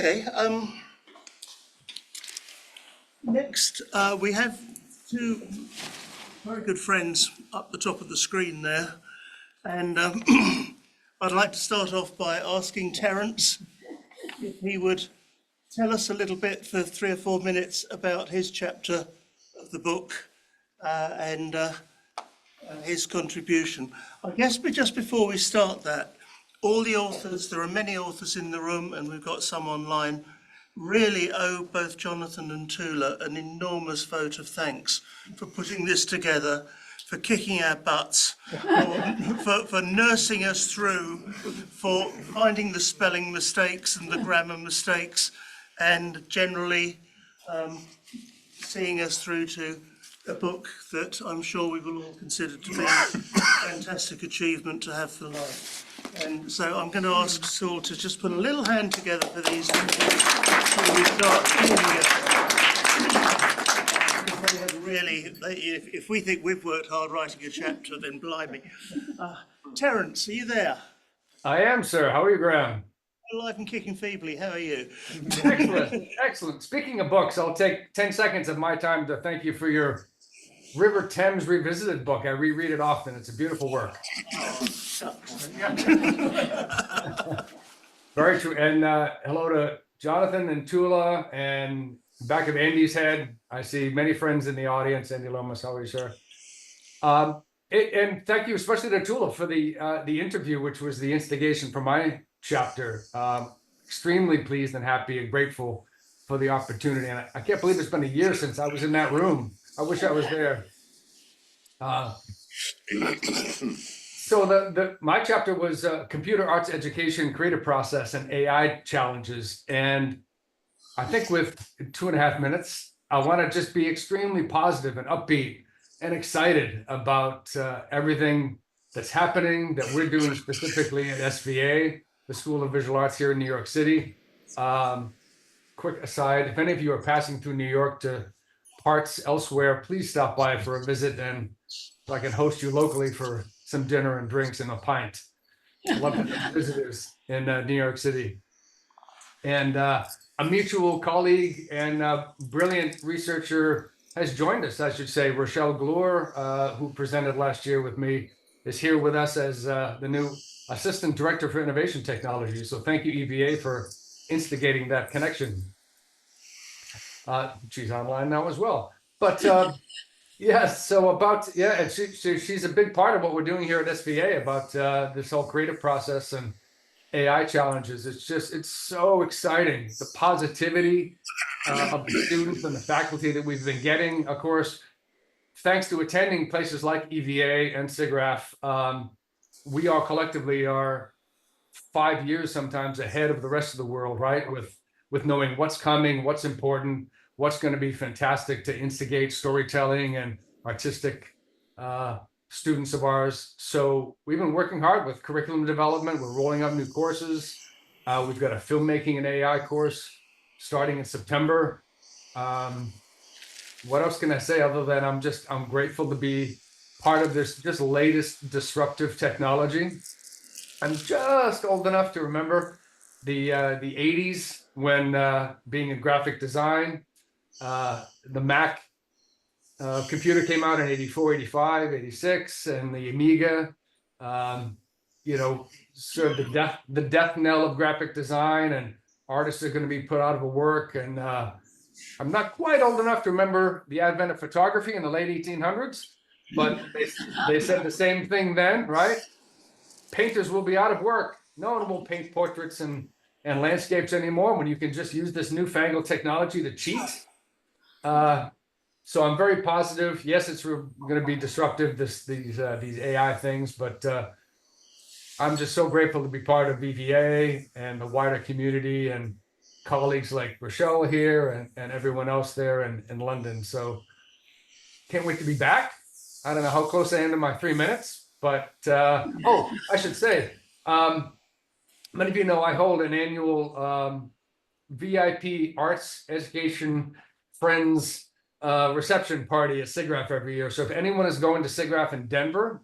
Okay, next we have two very good friends up the top of the screen there, and I'd like to start off by asking Terence if he would tell us a little bit for 3 or 4 minutes about his chapter of the book and his contribution. I guess just before we start that, all the authors, there are many authors in the room and we've got some online, really owe both Jonathan and Tula an enormous vote of thanks for putting this together, for kicking our butts, for nursing us through, for finding the spelling mistakes and the grammar mistakes, and generally seeing us through to a book that I'm sure we will all consider to be a fantastic achievement to have for life. And so I'm going to ask Saul to just put a little hand together for these before we start. They have really, if we think we've worked hard writing a chapter, then blimey. Terence, are you there? I am, sir. How are you, Graham? Alive and kicking feebly. How are you? Excellent, excellent. Speaking of books, I'll take 10 seconds of my time to thank you for your River Thames Revisited book. I reread it often. It's a beautiful work. Very true. And hello to Jonathan and Tula, and back of Andy's head, I see many friends in the audience. Andy Lomas, how are you, sir? And thank you especially to Tula for the interview, which was the instigation for my chapter. Extremely pleased and happy and grateful for the opportunity. And I can't believe it's been a year since I was in that room. I wish I was there. So my chapter was computer arts education, creative process, and AI challenges. And I think with 2.5 minutes, I want to just be extremely positive and upbeat and excited about everything that's happening, that we're doing specifically at SVA, the School of Visual Arts here in New York City. Quick aside, if any of you are passing through New York to parts elsewhere, please stop by for a visit, and so I can host you locally for some dinner and drinks and a pint. Love to have visitors in New York City. And a mutual colleague and brilliant researcher has joined us, I should say. Rochelle Glure, who presented last year with me, is here with us as the new Assistant Director for Innovation Technology. So thank you, EVA, for instigating that connection. She's online now as well. But yes, so and she's a big part of what we're doing here at SVA about this whole creative process and AI challenges. It's so exciting. The positivity of the students and the faculty that we've been getting, of course, thanks to attending places like EVA and SIGGRAPH, we all collectively are 5 years sometimes ahead of the rest of the world, right? With knowing what's coming, what's important, what's going to be fantastic to instigate storytelling and artistic students of ours. So we've been working hard with curriculum development. We're rolling out new courses. We've got a filmmaking and AI course starting in September. What else can I say other than I'm grateful to be part of this just latest disruptive technology. I'm just old enough to remember the 80s when being in graphic design, the Mac computer came out in 84, 85, 86, and the Amiga, sort of the death knell of graphic design, and artists are going to be put out of work. And I'm not quite old enough to remember the advent of photography in the late 1800s, but they said the same thing then, right? Painters will be out of work. No one will paint portraits and landscapes anymore when you can just use this newfangled technology to cheat. So I'm very positive. Yes, it's going to be disruptive, these AI things, but I'm just so grateful to be part of EVA and the wider community and colleagues like Rochelle here and everyone else there in London. So can't wait to be back. I don't know how close I am to my 3 minutes, but I should say, many of you know I hold an annual VIP Arts Education Friends reception party at SIGGRAPH every year. So if anyone is going to SIGGRAPH in Denver,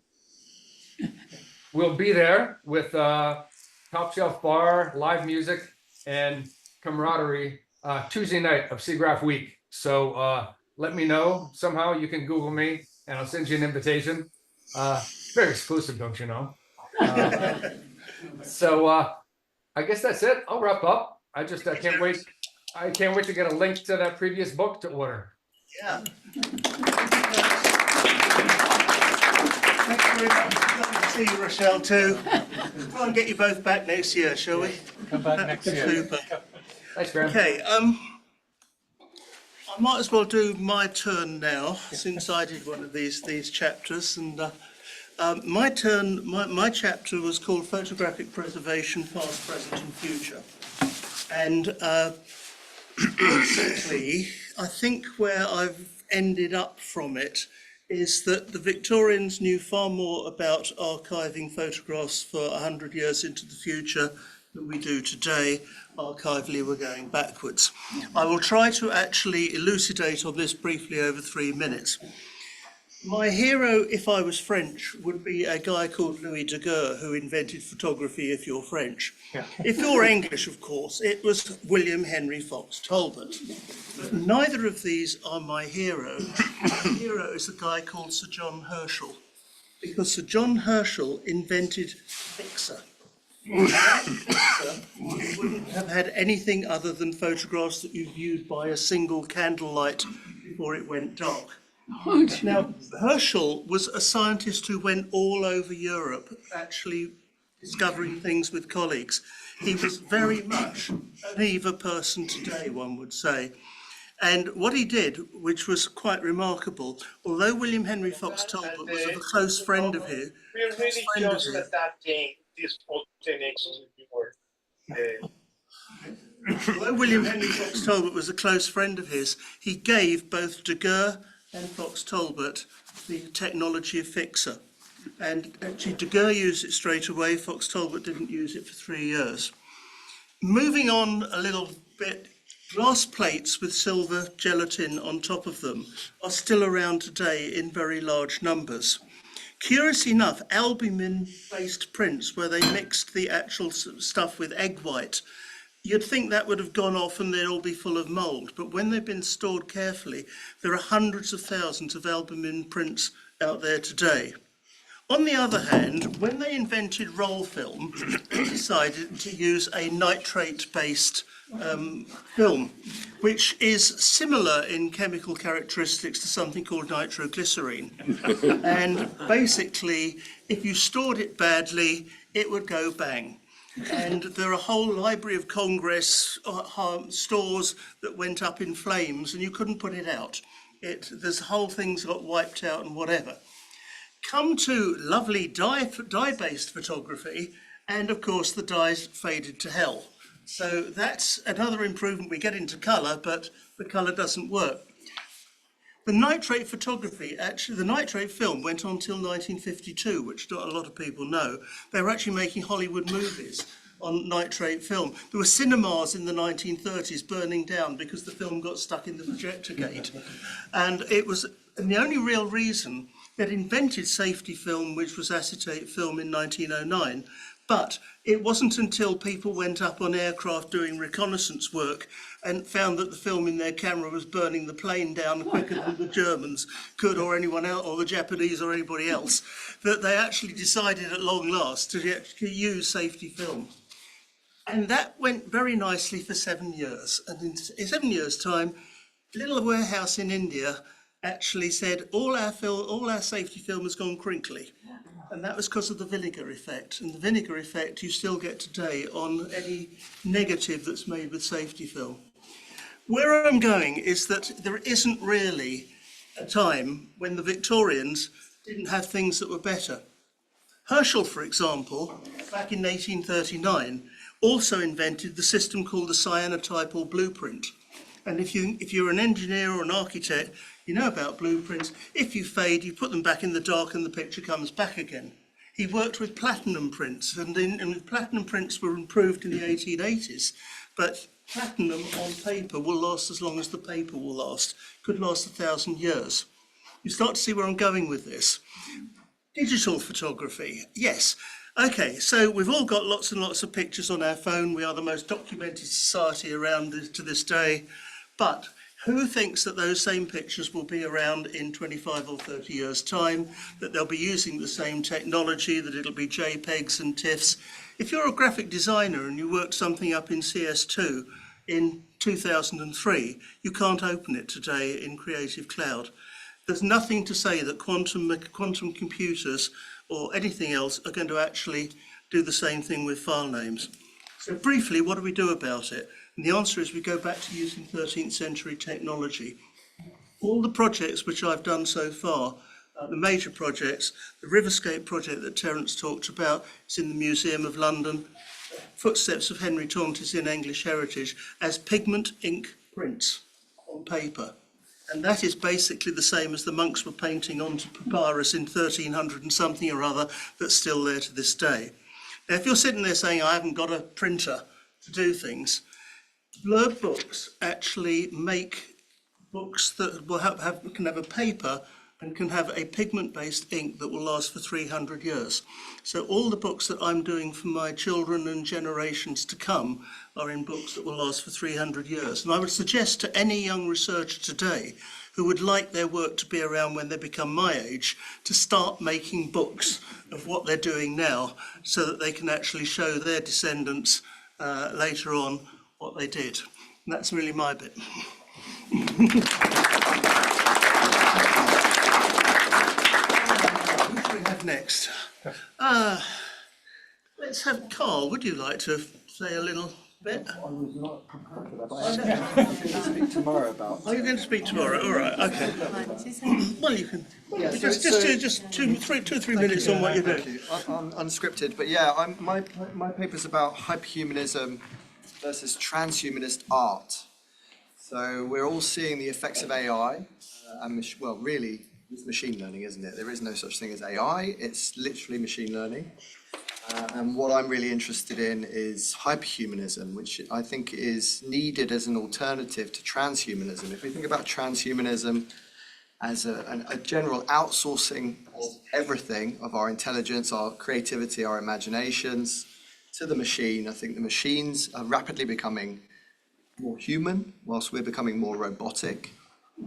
we'll be there with top shelf bar, live music, and camaraderie Tuesday night of SIGGRAPH Week. So let me know somehow. You can Google me and I'll send you an invitation. Very exclusive, don't you know? So I guess that's it. I'll wrap up. I can't wait. I can't wait to get a link to that previous book to order. Yeah. Thanks very much. Lovely to see you, Rochelle, too. Try and get you both back next year, shall we? Come back next year. Super. Thanks, Graham. Okay, I might as well do my turn now, since I did one of these chapters. And my chapter was called Photographic Preservation, Past, Present and Future. And basically, I think where I've ended up from it is that the Victorians knew far more about archiving photographs for 100 years into the future than we do today. Archivally, we're going backwards. I will try to actually elucidate on this briefly over 3 minutes. My hero, if I was French, would be a guy called Louis Daguerre, who invented photography if you're French. Yeah. If you're English, of course, it was William Henry Fox Talbot. But neither of these are my hero. My hero is a guy called Sir John Herschel, because Sir John Herschel invented Fixer. Without Fixer, you wouldn't have had anything other than photographs that you viewed by a single candlelight before it went dark. Now, Herschel was a scientist who went all over Europe, actually discovering things with colleagues. He was very much an EVA person today, one would say. And what he did, which was quite remarkable, although William Henry Fox Talbot was a close friend of his, We're really just adapting this photo next to your although William Henry Fox Talbot was a close friend of his, he gave both Daguerre and Fox Talbot the technology of Fixer. And actually Daguerre used it straight away, Fox Talbot didn't use it for 3 years. Moving on a little bit, glass plates with silver gelatin on top of them are still around today in very large numbers. Curious enough, albumin-based prints, where they mixed the actual stuff with egg white, you'd think that would have gone off and they'd all be full of mould, but when they've been stored carefully, there are hundreds of thousands of albumin prints out there today. On the other hand, when they invented roll film, they decided to use a nitrate-based film, which is similar in chemical characteristics to something called nitroglycerine. And basically, if you stored it badly, it would go bang. And there are a whole Library of Congress stores that went up in flames and you couldn't put it out. This whole thing's got wiped out and whatever. Come to lovely dye-based photography, and of course the dyes faded to hell. So that's another improvement. We get into colour, but the colour doesn't work. The nitrate photography, actually, the nitrate film went on till 1952, which not a lot of people know. They were actually making Hollywood movies on nitrate film. There were cinemas in the 1930s burning down because the film got stuck in the projector gate. And the only real reason they'd invented safety film, which was acetate film in 1909, but it wasn't until people went up on aircraft doing reconnaissance work and found that the film in their camera was burning the plane down quicker than the Germans could, or anyone else, or the Japanese, or anybody else, that they actually decided at long last to use safety film. And that went very nicely for 7 years. And in 7 years' time, a little warehouse in India actually said, all our safety film has gone crinkly. And that was because of the vinegar effect. And the vinegar effect you still get today on any negative that's made with safety film. Where I'm going is that there isn't really a time when the Victorians didn't have things that were better. Herschel, for example, back in 1839, also invented the system called the cyanotypal blueprint. And if you're an engineer or an architect, you know about blueprints. If you fade, you put them back in the dark and the picture comes back again. He worked with platinum prints, and platinum prints were improved in the 1880s, but platinum on paper will last as long as the paper will last. Could last 1,000 years. You start to see where I'm going with this. Digital photography, yes. Okay, so we've all got lots and lots of pictures on our phone. We are the most documented society around to this day. But who thinks that those same pictures will be around in 25 or 30 years' time, that they'll be using the same technology, that it'll be JPEGs and TIFFs? If you're a graphic designer and you worked something up in CS2 in 2003, you can't open it today in Creative Cloud. There's nothing to say that quantum computers or anything else are going to actually do the same thing with file names. So briefly, what do we do about it? And the answer is we go back to using 13th century technology. All the projects which I've done so far, the major projects, the Riverscape project that Terence talked about, is in the Museum of London. Footsteps of Henry Taunt is in English Heritage as pigment ink prints on paper. And that is basically the same as the monks were painting onto papyrus in 1300 and something or other that's still there to this day. Now, if you're sitting there saying, I haven't got a printer to do things, Blurb Books actually make books that will can have a paper and can have a pigment-based ink that will last for 300 years. So all the books that I'm doing for my children and generations to come are in books that will last for 300 years. And I would suggest to any young researcher today who would like their work to be around when they become my age, to start making books of what they're doing now so that they can actually show their descendants later on what they did. And that's really my bit. Next. Let's have Carl. Would you like to say a little bit? I was not prepared for that, but I'm going to speak tomorrow about. Are you going to speak tomorrow? All right. Okay. Well, you can just do 2-3 minutes on what you're doing. Thank you. I'm unscripted, but yeah, my paper's about hyperhumanism versus transhumanist art. So we're all seeing the effects of AI, and well, really. It's machine learning, isn't it? There is no such thing as AI, it's literally machine learning. And what I'm really interested in is hyperhumanism, which I think is needed as an alternative to transhumanism. If we think about transhumanism as a general outsourcing of everything, of our intelligence, our creativity, our imaginations, to the machine, I think the machines are rapidly becoming more human, whilst we're becoming more robotic.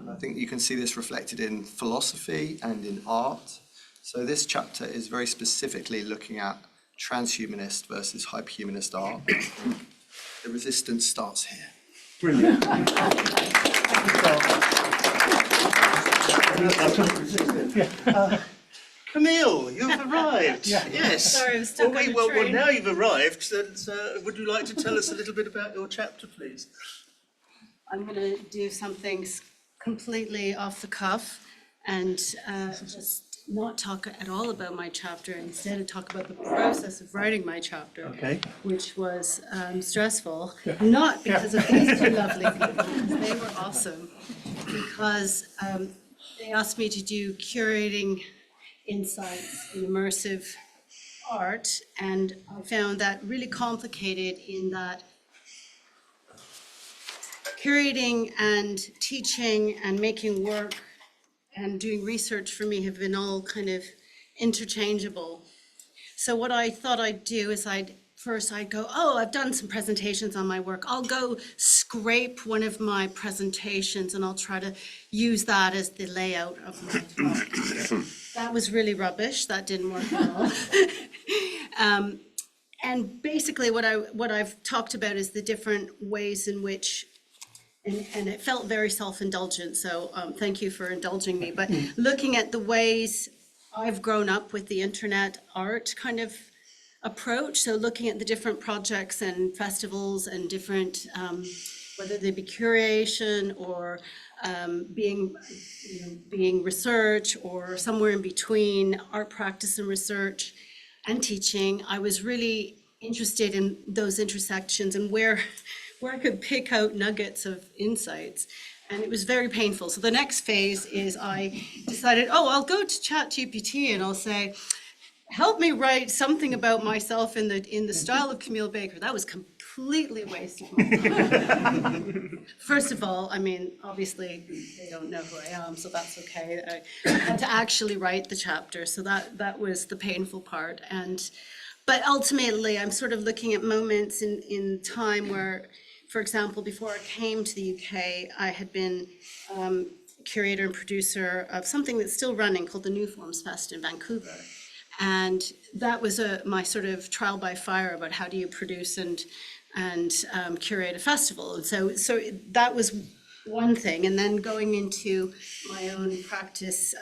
I think you can see this reflected in philosophy and in art. So this chapter is very specifically looking at transhumanist versus hyperhumanist art. The resistance starts here. Brilliant. Camille, you've arrived. Yes. Sorry, I was stuck on the Well, train. now you've arrived. So, would you like to tell us a little bit about your chapter, please? I'm going to do something completely off the cuff and just not talk at all about my chapter, instead talk about the process of writing my chapter, Okay. which was stressful, not because of these two lovely people, because they were awesome, because they asked me to do curating insights in immersive art, and I found that really complicated in that curating and teaching and making work and doing research for me have been all kind of interchangeable. So what I thought I'd do is I'd go, oh, I've done some presentations on my work. I'll go scrape one of my presentations and I'll try to use that as the layout of my talk. That was really rubbish. That didn't work at all. And basically what I've talked about is the different ways in which, and it felt very self-indulgent, so thank you for indulging me, but looking at the ways I've grown up with the internet art kind of approach, so looking at the different projects and festivals and different, whether they be curation or being research or somewhere in between art practice and research and teaching, I was really interested in those intersections and where I could pick out nuggets of insights, and it was very painful. So the next phase is I decided, I'll go to ChatGPT and I'll say, help me write something about myself in the style of Camille Baker. That was completely wasted my time. First of all, I mean, obviously they don't know who I am, so that's okay. I had to actually write the chapter, so that was the painful part. But ultimately, I'm sort of looking at moments in time where, for example, before I came to the UK, I had been curator and producer of something that's still running called the New Forms Fest in Vancouver. And that was my sort of trial by fire about how do you produce and curate a festival. And so that was one thing. And then going into my own practice,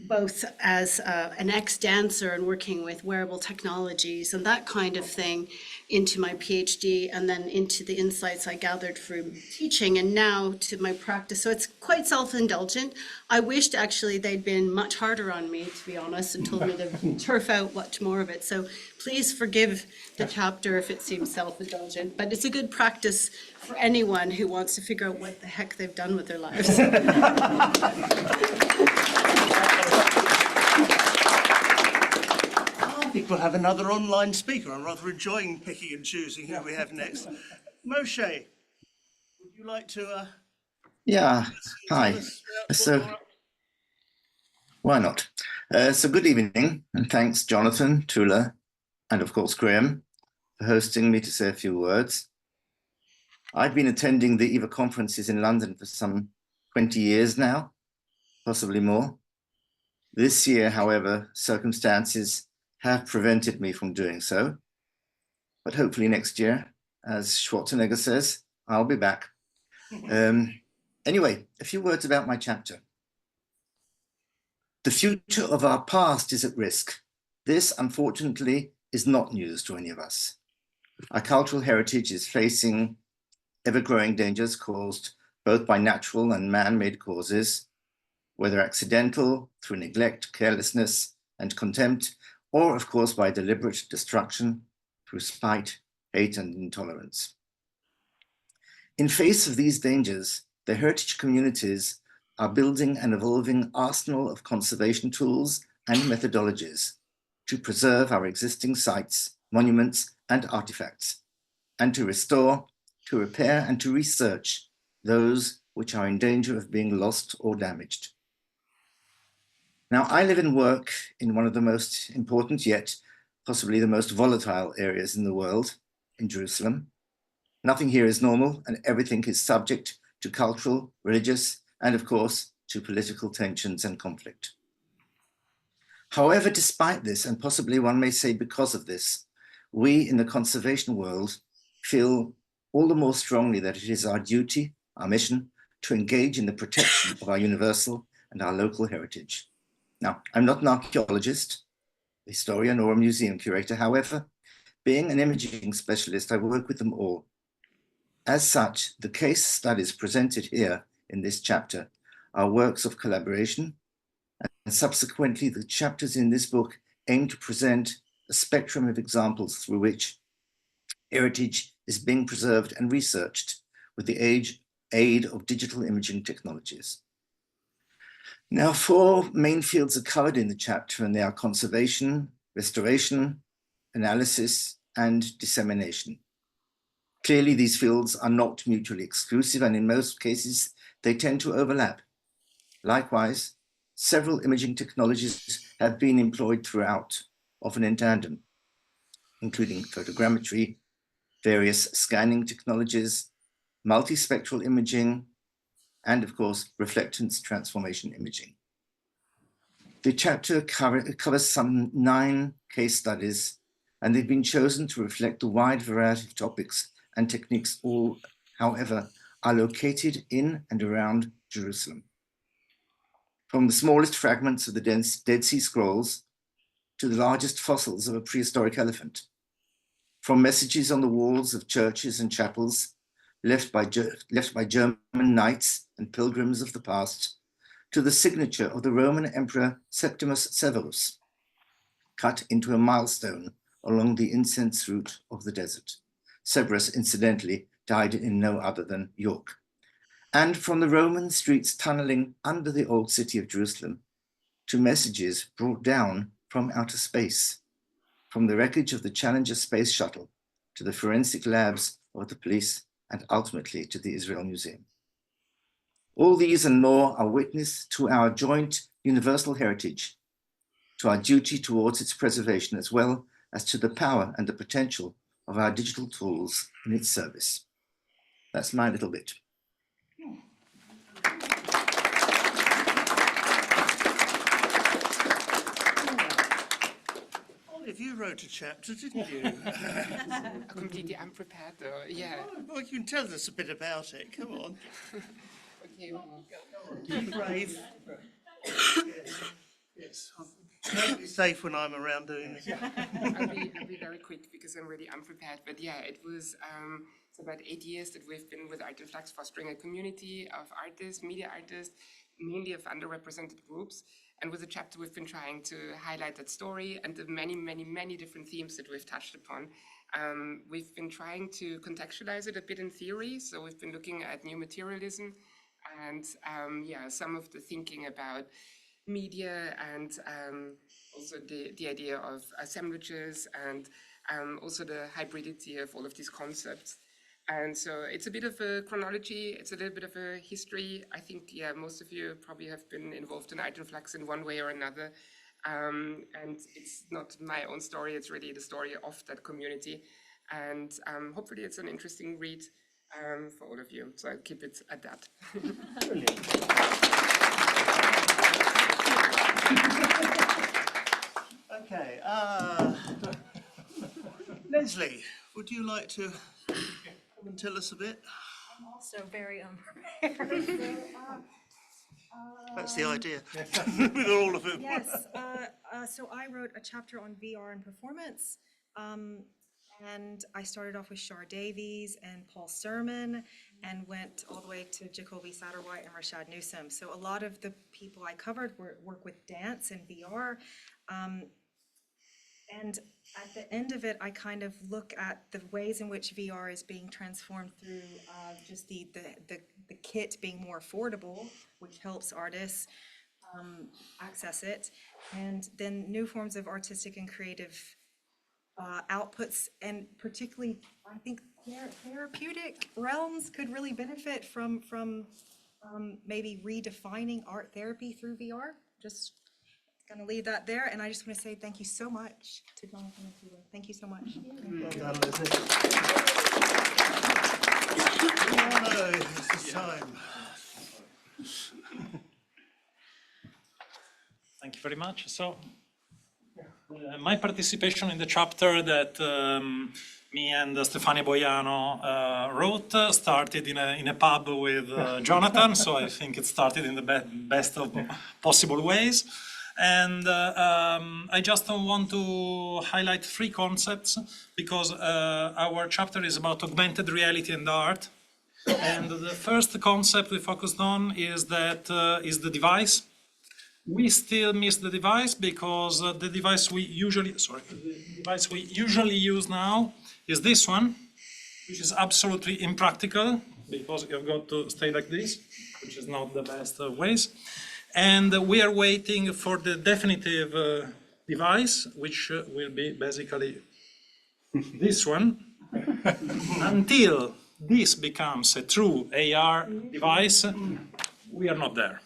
both as an ex-dancer and working with wearable technologies and that kind of thing into my PhD, and then into the insights I gathered from teaching, and now to my practice. So it's quite self-indulgent. I wished actually they'd been much harder on me, to be honest, and told me to turf out much more of it. So please forgive the chapter if it seems self-indulgent, but it's a good practice for anyone who wants to figure out what the heck they've done with their lives. I think we'll have another online speaker. I'm rather enjoying picking and choosing who we have next. Moshe, would you like to Yeah, hi. tell us what So, you're up to? why not? So good evening, and thanks Jonathan, Tula, and of course Graham for hosting me to say a few words. I've been attending the EVA conferences in London for some 20 years now, possibly more. This year, however, circumstances have prevented me from doing so. But hopefully next year, as Schwarzenegger says, I'll be back. Anyway, a few words about my chapter. The future of our past is at risk. This, unfortunately, is not news to any of us. Our cultural heritage is facing ever-growing dangers caused both by natural and man-made causes, whether accidental through neglect, carelessness, and contempt, or of course by deliberate destruction through spite, hate, and intolerance. In face of these dangers, the heritage communities are building an evolving arsenal of conservation tools and methodologies to preserve our existing sites, monuments, and artifacts, and to restore, to repair, and to research those which are in danger of being lost or damaged. Now, I live and work in one of the most important, yet possibly the most volatile areas in the world, in Jerusalem. Nothing here is normal, and everything is subject to cultural, religious, and of course, to political tensions and conflict. However, despite this, and possibly one may say because of this, we in the conservation world feel all the more strongly that it is our duty, our mission, to engage in the protection of our universal and our local heritage. Now, I'm not an archaeologist, a historian, or a museum curator. However, being an imaging specialist, I work with them all. As such, the case studies presented here in this chapter are works of collaboration, and subsequently the chapters in this book aim to present a spectrum of examples through which heritage is being preserved and researched with the aid of digital imaging technologies. Now, 4 main fields are covered in the chapter, and they are conservation, restoration, analysis, and dissemination. Clearly, these fields are not mutually exclusive, and in most cases, they tend to overlap. Likewise, several imaging technologies have been employed throughout, often in tandem, including photogrammetry, various scanning technologies, multispectral imaging, and of course, reflectance transformation imaging. The chapter covers some 9 case studies, and they've been chosen to reflect the wide variety of topics and techniques, all, however, are located in and around Jerusalem. From the smallest fragments of the Dead Sea Scrolls to the largest fossils of a prehistoric elephant, from messages on the walls of churches and chapels left by German knights and pilgrims of the past, to the signature of the Roman Emperor Septimus Severus, cut into a milestone along the incense route of the desert. Severus, incidentally, died in no other than York. And from the Roman streets tunneling under the old city of Jerusalem to messages brought down from outer space, from the wreckage of the Challenger space shuttle to the forensic labs of the police, and ultimately to the Israel Museum. All these and more are witness to our joint universal heritage, to our duty towards its preservation, as well as to the power and the potential of our digital tools in its service. That's my little bit. Olive, you wrote a chapter, didn't you? Completely unprepared though, yeah. Well, you can tell us a bit about it. Come on. Okay, Be brave. Yes. I'll be safe when I'm around doing this. I'll be very quick because I'm really unprepared. But yeah, it was it's about 8 years that we've been with Art in Flux, fostering a community of artists, media artists, mainly of underrepresented groups. And with the chapter, we've been trying to highlight that story and the many, many, many different themes that we've touched upon. We've been trying to contextualize it a bit in theory. So we've been looking at new materialism and yeah, some of the thinking about media and also the idea of assemblages and also the hybridity of all of these concepts. And so it's a bit of a chronology, it's a little bit of a history. I think, yeah, most of you probably have been involved in Art in Flux in one way or another. And it's not my own story, it's really the story of that community. And hopefully it's an interesting read for all of you. So I'll keep it at that. Okay. Leslie, would you like to come and tell us a bit? I'm also very unprepared. That's the idea. With all of them. Yes, so I wrote a chapter on VR and performance. And I started off with Shar Davies and Paul Sermon and went all the way to Jacoby Satterwhite and Rashad Newsom. So a lot of the people I covered work with dance and VR. And at the end of it, I kind of look at the ways in which VR is being transformed through just the kit being more affordable, which helps artists access it, and then new forms of artistic and creative outputs, and particularly, I think therapeutic realms could really benefit from maybe redefining art therapy through VR. Just gonna leave that there, and I just want to say thank you so much to Jonathan and Sheila. Thank you so much. Well done, Leslie. No, this is time. Thank you very much. So, my participation in the chapter that me and Stefania Boiano wrote started in a pub with Jonathan, so I think it started in the best of possible ways. And I just want to highlight 3 concepts because our chapter is about augmented reality and art. And the first concept we focused on is that is the device. We still miss the device because the device we usually use now is this one, which is absolutely impractical because you've got to stay like this, which is not the best ways. And we are waiting for the definitive device, which will be basically this one. Until this becomes a true AR device, we are not there.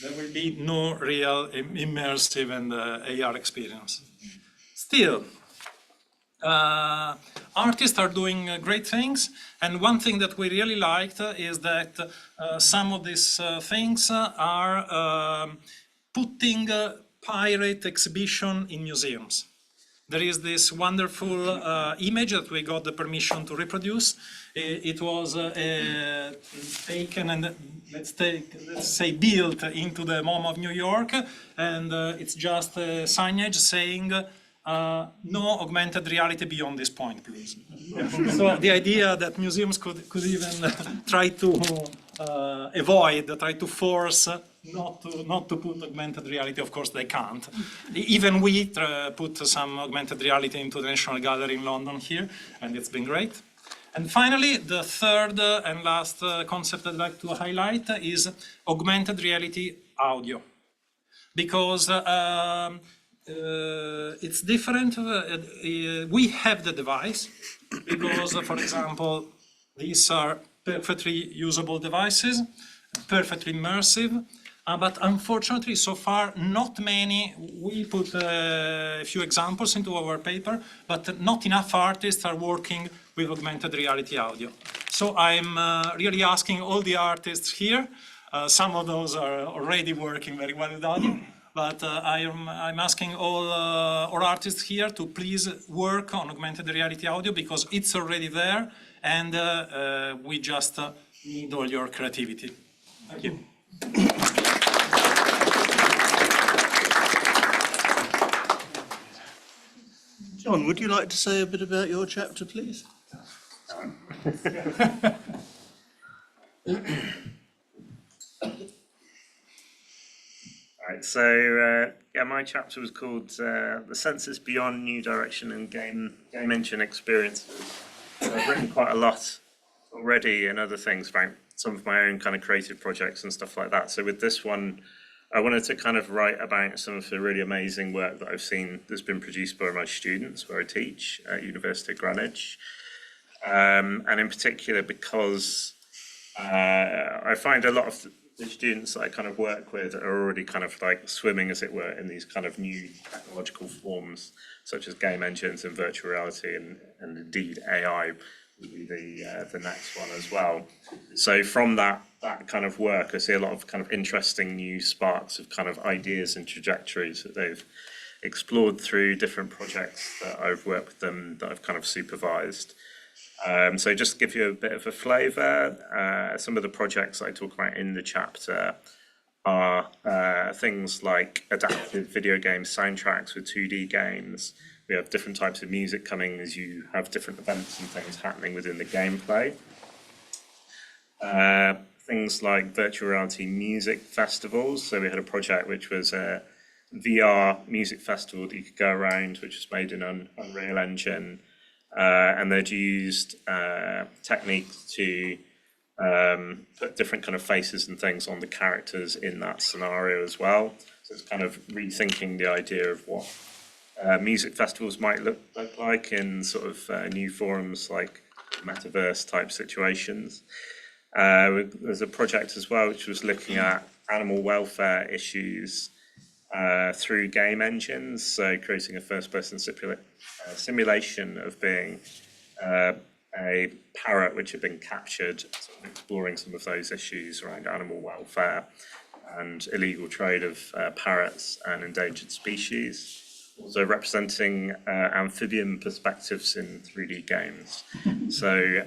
There will be no real immersive and AR experience. Still, artists are doing great things, and one thing that we really liked is that some of these things are putting pirate exhibition in museums. There is this wonderful image that we got the permission to reproduce. It was taken and let's say built into the MoMA of New York, and it's just a signage saying no augmented reality beyond this point, please. So the idea that museums could even try to try to force not to put augmented reality, of course they can't. Even we put some augmented reality into the National Gallery in London here, and it's been great. And finally, the third and last concept I'd like to highlight is augmented reality audio. Because it's different. We have the device because, for example, these are perfectly usable devices, perfectly immersive. but unfortunately, so far, not many. We put a few examples into our paper, but not enough artists are working with augmented reality audio. So I'm really asking all the artists here, some of those are already working very well with audio, but I'm asking all artists here to please work on augmented reality audio because it's already there and we just need all your creativity. Thank you. John, would you like to say a bit about your chapter, please? Right, so yeah, my chapter was called The Senses Beyond New Direction and Game Engine Experiences. So I've written quite a lot already and other things about some of my own kind of creative projects and stuff like that. So with this one, I wanted to kind of write about some of the really amazing work that I've seen that's been produced by my students where I teach at University of Greenwich. And in particular because I find a lot of the students that I kind of work with are already kind of like swimming, as it were, in these kind of new technological forms, such as game engines and virtual reality, and indeed AI will be the next one as well. So from that kind of work, I see a lot of kind of interesting new sparks of kind of ideas and trajectories that they've explored through different projects that I've worked with them, that I've kind of supervised. So just to give you a bit of a flavour, some of the projects I talk about in the chapter are things like adaptive video game soundtracks with 2D games. We have different types of music coming as you have different events and things happening within the gameplay. Things like virtual reality music festivals. So we had a project which was a VR music festival that you could go around, which was made in Unreal Engine. And they'd used techniques to put different kind of faces and things on the characters in that scenario as well. So it's kind of rethinking the idea of what music festivals might look like in sort of new forums like metaverse type situations. There's a project as well which was looking at animal welfare issues through game engines, so creating a first-person simulation of being a parrot which had been captured, sort of exploring some of those issues around animal welfare and illegal trade of parrots and endangered species. Also representing amphibian perspectives in 3D games. So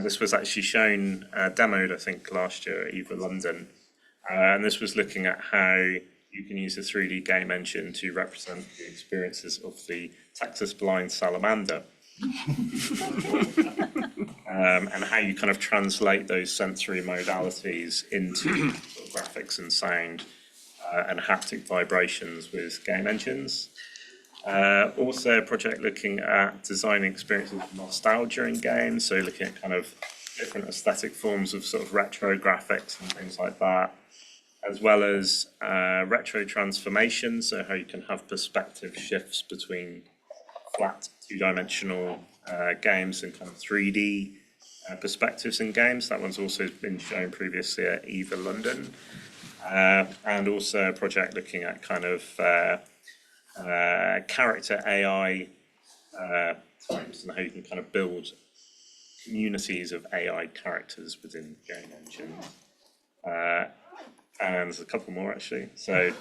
this was actually shown, demoed I think last year at EVA London, and this was looking at how you can use a 3D game engine to represent the experiences of the Texas blind salamander. And how you kind of translate those sensory modalities into sort of graphics and sound and haptic vibrations with game engines. Also a project looking at designing experiences of nostalgia in games, so looking at kind of different aesthetic forms of sort of retro graphics and things like that, as well as retro transformation, so how you can have perspective shifts between flat two-dimensional games and kind of 3D perspectives in games. That one's also been shown previously at EVA London. And also a project looking at kind of character AI types and how you can kind of build communities of AI characters within game engines. And there's a couple more actually. So,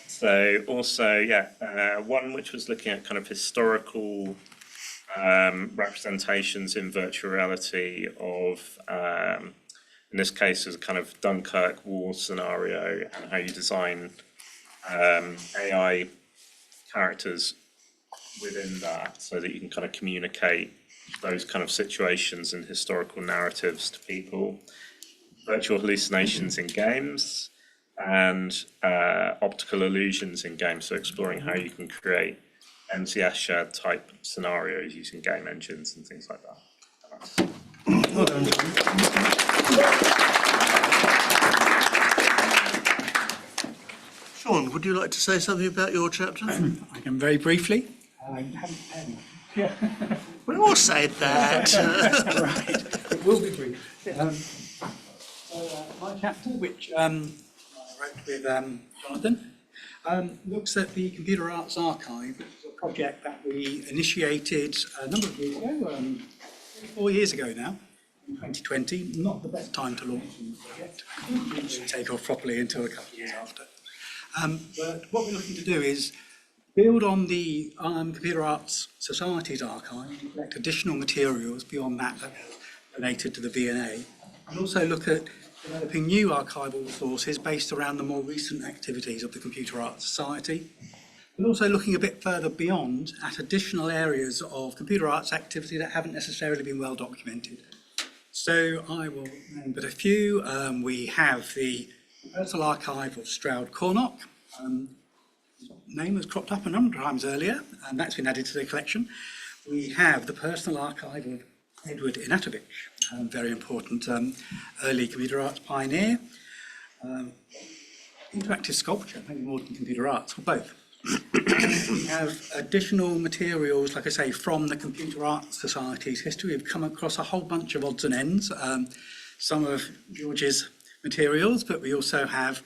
so also, yeah, one which was looking at kind of historical representations in virtual reality of, in this case, is a kind of Dunkirk war scenario and how you design AI characters within that so that you can kind of communicate those kind of situations and historical narratives to people. Virtual hallucinations in games and optical illusions in games, so exploring how you can create MCS shared type scenarios using game engines and things like that. Well done. Sean, would you like to say something about your chapter? I can very briefly. We all said that. Right, it will be brief. chapter, which I wrote with Jonathan, looks at the Computer Arts Archive, which is a project that we initiated a number of years ago, 4 years ago now, in 2020. Not the best time to launch a project. It didn't take off properly until a couple of years after. But what we're looking to do is build on the Computer Arts Society's archive and collect additional materials beyond that that was donated to the V&A, and also look at developing new archival sources based around the more recent activities of the Computer Arts Society, but also looking a bit further beyond at additional areas of computer arts activity that haven't necessarily been well documented. So I will name but a few. We have the Personal Archive of Stroud Cornock. Name was cropped up a number of times earlier, and that's been added to the collection. We have the Personal Archive of Edward Inatovich, very important early computer arts pioneer. Interactive sculpture, maybe more than computer arts, or both. We have additional materials, like I say, from the Computer Arts Society's history. We've come across a whole bunch of odds and ends, some of George's materials, but we also have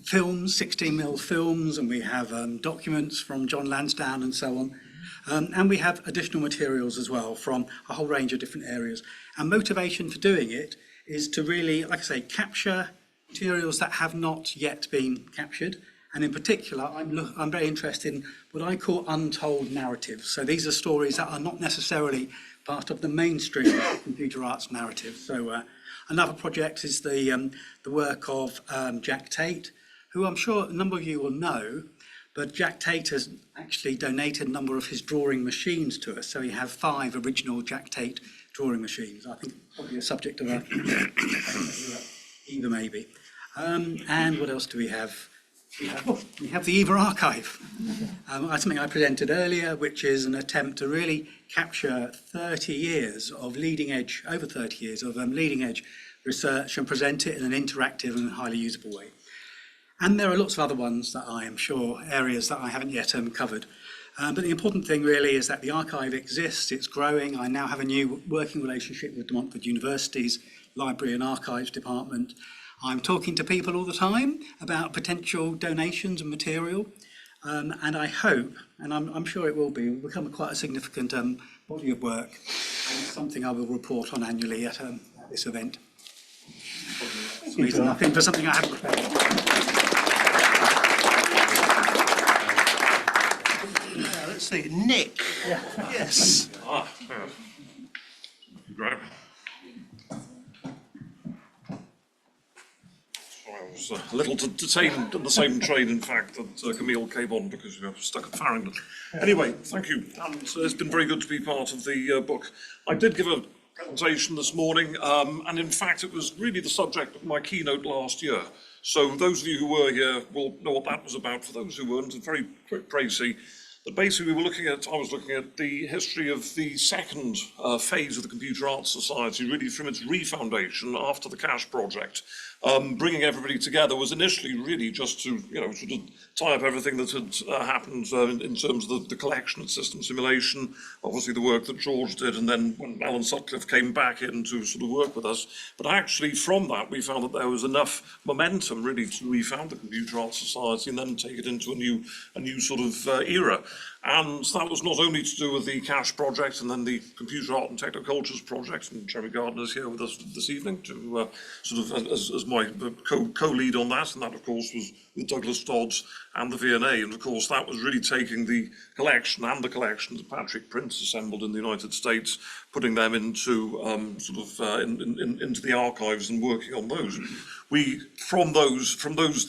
films, 16mm films, and we have documents from John Lansdowne and so on. And we have additional materials as well from a whole range of different areas. And motivation for doing it is to really, like I say, capture materials that have not yet been captured. And in particular, I'm very interested in what I call untold narratives. So these are stories that are not necessarily part of the mainstream computer arts narrative. So another project is the work of Jack Tate, who I'm sure a number of you will know, but Jack Tate has actually donated a number of his drawing machines to us. So we have 5 original Jack Tate drawing machines. I think probably a subject of a EVA maybe. And what else do we have? We have the EVA archive. Something I presented earlier, which is an attempt to really capture 30 years of leading edge, over 30 years of leading edge research and present it in an interactive and highly usable way. And there are lots of other ones that I am sure, areas that I haven't yet covered. But the important thing really is that the archive exists, it's growing. I now have a new working relationship with De Montfort University's Library and Archives Department. I'm talking to people all the time about potential donations and material. And I hope, and I'm sure it will become quite a significant body of work, and something I will report on annually at this event. Nothing for something I haven't prepared. Let's see, Nick. Yeah. Yes. Great. I was a little detained in the same train, in fact, that Camille came on because we were stuck at Farringdon. Anyway, thank you. So it's been very good to be part of the book. I did give a presentation this morning, and in fact it was really the subject of my keynote last year. So those of you who were here will know what that was about. For those who weren't, a very quick précis. But basically I was looking at the history of the second phase of the Computer Arts Society, really from its refoundation after the Cash project. Bringing everybody together was initially really just to, sort of tie up everything that had happened in terms of the collection and system simulation, obviously the work that George did, and then when Alan Sutcliffe came back in to sort of work with us. But actually from that we found that there was enough momentum really to refound the Computer Arts Society and then take it into a new sort of era. And that was not only to do with the Cash project and then the Computer Art and Technocultures project, and Jeremy Gardner's here with us this evening to sort of as my co-lead on that, and that of course was with Douglas Dodds and the V&A, and of course that was really taking the collection and the collections that Patrick Prince assembled in the United States, putting them into into the archives and working on those. From those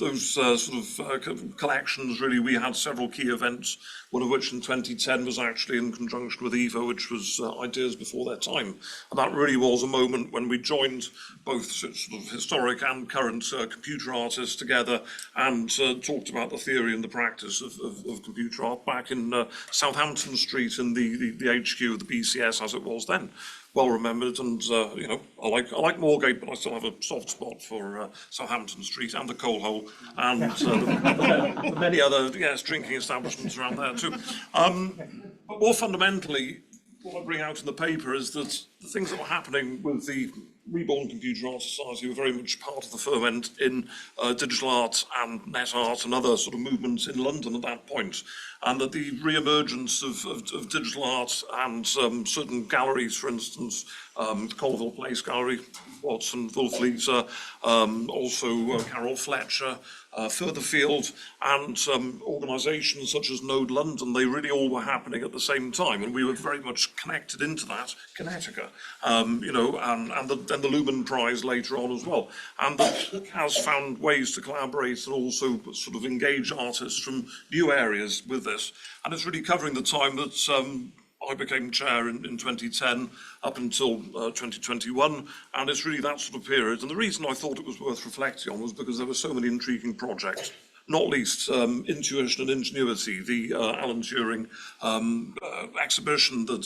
collections, really, we had several key events, one of which in 2010 was actually in conjunction with EVA, which was Ideas Before Their Time. And that really was a moment when we joined both sort of historic and current computer artists together and talked about the theory and the practice of computer art back in Southampton Street in the HQ of the BCS as it was then. Well remembered, and I like Moorgate, but I still have a soft spot for Southampton Street and the Coal Hole and the many other drinking establishments around there too. But more fundamentally, what I bring out in the paper is that the things that were happening with the Reborn Computer Art Society were very much part of the ferment in digital art and net art and other sort of movements in London at that point, and that the re-emergence of digital art and certain galleries, for instance, Colville Place Gallery, Watson, Wolfleser, also Carol Fletcher, Furtherfield, and organisations such as Node London, they really all were happening at the same time, and we were very much connected into that, Connecticut, you know, and the Lumen Prize later on as well. And that has found ways to collaborate and also sort of engage artists from new areas with this. And it's really covering the time that I became chair in 2010 up until 2021, and it's really that sort of period. And the reason I thought it was worth reflecting on was because there were so many intriguing projects, not least Intuition and Ingenuity, the Alan Turing exhibition that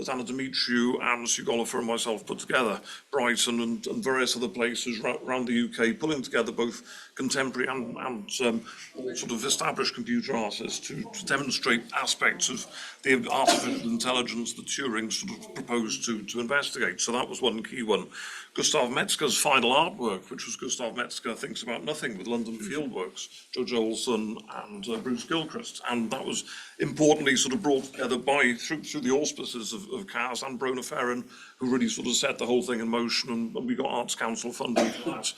Anna Demetriou and Sue Gollifer and myself put together, Brighton and various other places around the UK, pulling together both contemporary and sort of established computer artists to demonstrate aspects of the artificial intelligence that Turing sort of proposed to investigate. So that was one key one. Gustav Metzger's final artwork, which was Gustav Metzger Thinks About Nothing with London Fieldworks, George Olson and Bruce Gilchrist. And that was importantly sort of brought together through the auspices of CAS and Brona Ferrin, who really sort of set the whole thing in motion, and we got Arts Council funding for that.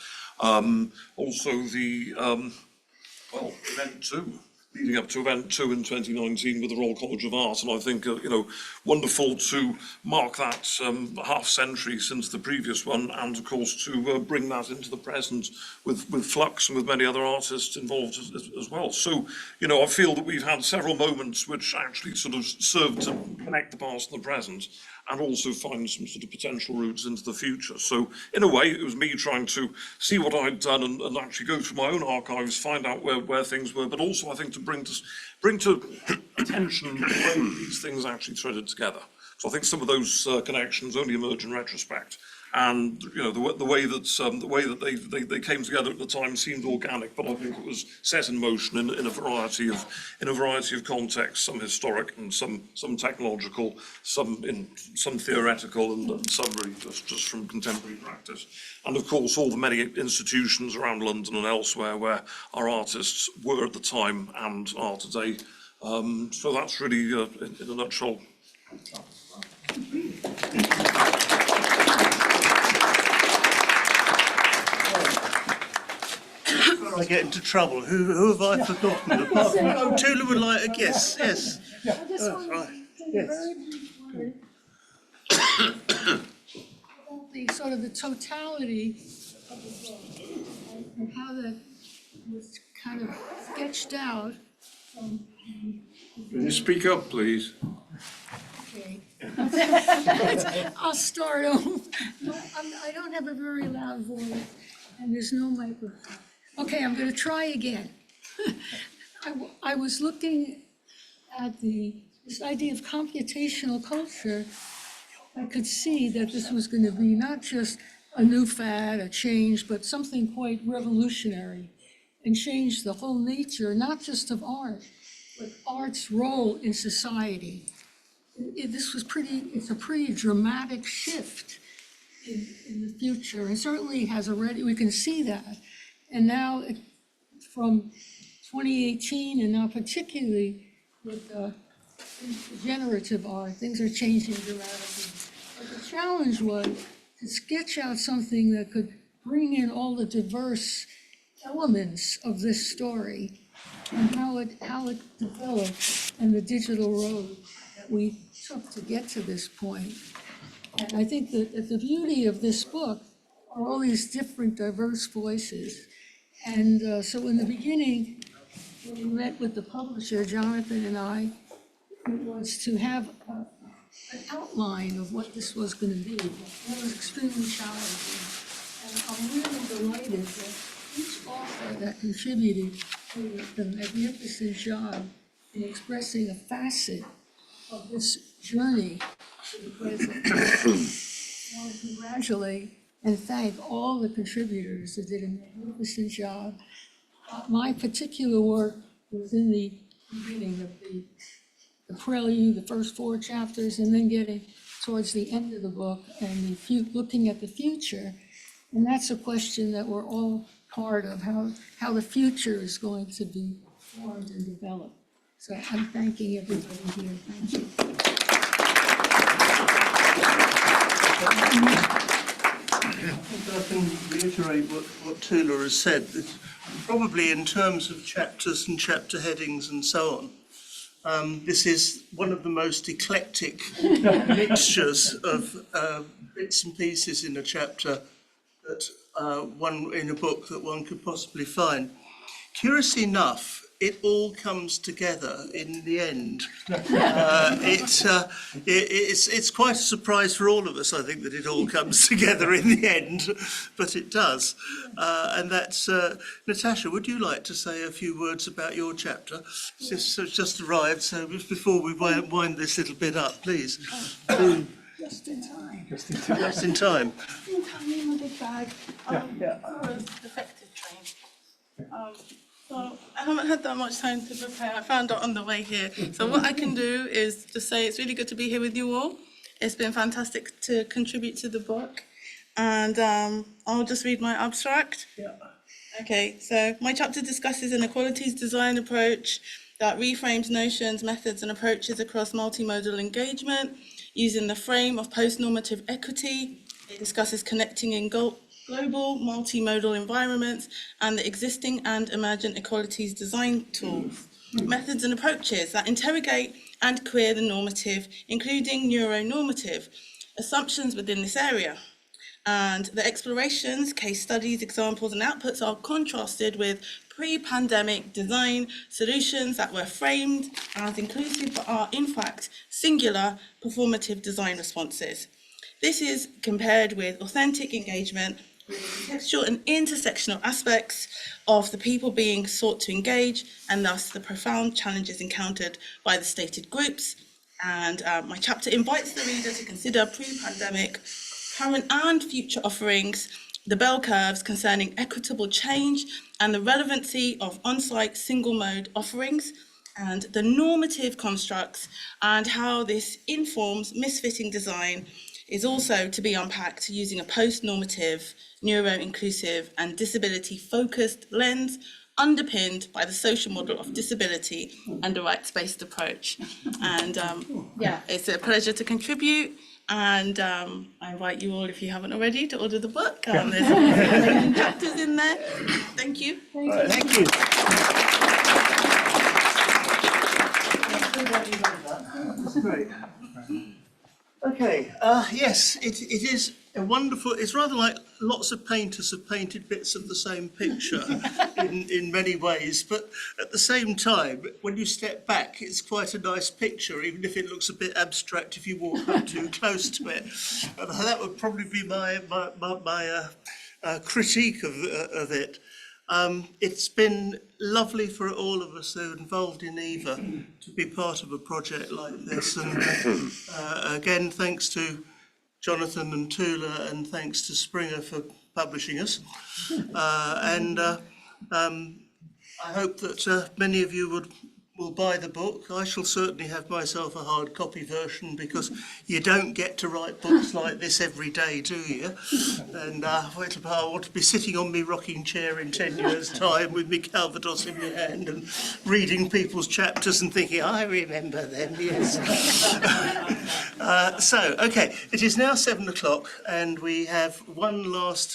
Also the, Event 2. Leading up to Event 2 in 2019 with the Royal College of Art, and I think, you know, wonderful to mark that half century since the previous one, and of course to bring that into the present with Flux and with many other artists involved as well. So, you know, I feel that we've had several moments which actually sort of serve to connect the past and the present, and also find some sort of potential routes into the future. So in a way, it was me trying to see what I'd done and actually go through my own archives, find out where things were, but also I think to bring to attention the way these things actually threaded together. So I think some of those connections only emerge in retrospect. And you know the way that they came together at the time seemed organic, but I think it was set in motion in a variety of contexts, some historic and some technological, some theoretical, and some really just from contemporary practice. And of course, all the many institutions around London and elsewhere where our artists were at the time and are today. So that's really, in a nutshell. I get into trouble. Who have I forgotten? Apart from Tula would like. Yes. I just want to say a very brief word about the sort of the totality of the book and how that was kind of sketched out from. Can you speak up, please? Okay. I'll start over. I don't have a very loud voice, and there's no microphone. Okay, I'm going to try again. I was looking at this idea of computational culture. I could see that this was going to be not just a new fad, a change, but something quite revolutionary and change the whole nature, not just of art, but art's role in society. It's a pretty dramatic shift in the future, and certainly has already, we can see that. And now from 2018, and now particularly with generative art, things are changing dramatically. But the challenge was to sketch out something that could bring in all the diverse elements of this story and how it developed and the digital road that we took to get to this point. And I think that the beauty of this book are all these different diverse voices. And so in the beginning, when we met with the publisher, Jonathan and I, it was to have an outline of what this was going to be. That was extremely challenging. And I'm really delighted that each author that contributed did a magnificent job in expressing a facet of this journey to the present. I want to congratulate and thank all the contributors that did a magnificent job. My particular work was in the beginning of the prelude, the first 4 chapters, and then getting towards the end of the book and looking at the future. And that's a question that we're all part of, how the future is going to be formed and developed. So I'm thanking everybody here. Thank you. I can reiterate what Tula has said. Probably in terms of chapters and chapter headings and so on, this is one of the most eclectic mixtures of bits and pieces in a chapter that in a book that one could possibly find. Curious enough, it all comes together in the end. It's quite a surprise for all of us, I think, that it all comes together in the end, but it does. And that's, Natasha, would you like to say a few words about your chapter? It's just arrived, so before we wind this little bit up, please. Just in time. Just in time. In time in my big bag. Defective train. So I haven't had that much time to prepare. I found out on the way here. So what I can do is just say it's really good to be here with you all. It's been fantastic to contribute to the book. And I'll just read my abstract. Yeah. Okay, so my chapter discusses an equalities design approach that reframes notions, methods and approaches across multimodal engagement using the frame of post-normative equity. It discusses connecting in global multimodal environments and the existing and emergent equalities design tools, methods and approaches that interrogate and queer the normative, including neuronormative assumptions within this area. And the explorations, case studies, examples and outputs are contrasted with pre-pandemic design solutions that were framed as inclusive but are in fact singular performative design responses. This is compared with authentic engagement with the contextual and intersectional aspects of the people being sought to engage and thus the profound challenges encountered by the stated groups. And my chapter invites the reader to consider pre-pandemic, current and future offerings, the bell curves concerning equitable change and the relevancy of on-site single-mode offerings and the normative constructs and how this informs misfitting design is also to be unpacked using a post-normative, neuro-inclusive and disability-focused lens underpinned by the social model of disability and a rights-based approach. And yeah, it's a pleasure to contribute. And I invite you all, if you haven't already, to order the book. There's amazing chapters in there. Thank you. Thank you. That's great. Okay, yes, it is a wonderful, it's rather like lots of painters have painted bits of the same picture in many ways, but at the same time, when you step back, it's quite a nice picture, even if it looks a bit abstract if you walk up too close to it. And that would probably be my critique of it. It's been lovely for all of us who are involved in EVA to be part of a project like this. And again, thanks to Jonathan and Tula, and thanks to Springer for publishing us. I hope that many of you will buy the book. I shall certainly have myself a hard copy version because you don't get to write books like this every day, do you? And I want to be sitting on my rocking chair in 10 years' time with my Calvados in my hand and reading people's chapters and thinking, I remember them, yes. Okay, it is now 7 o'clock and we have one last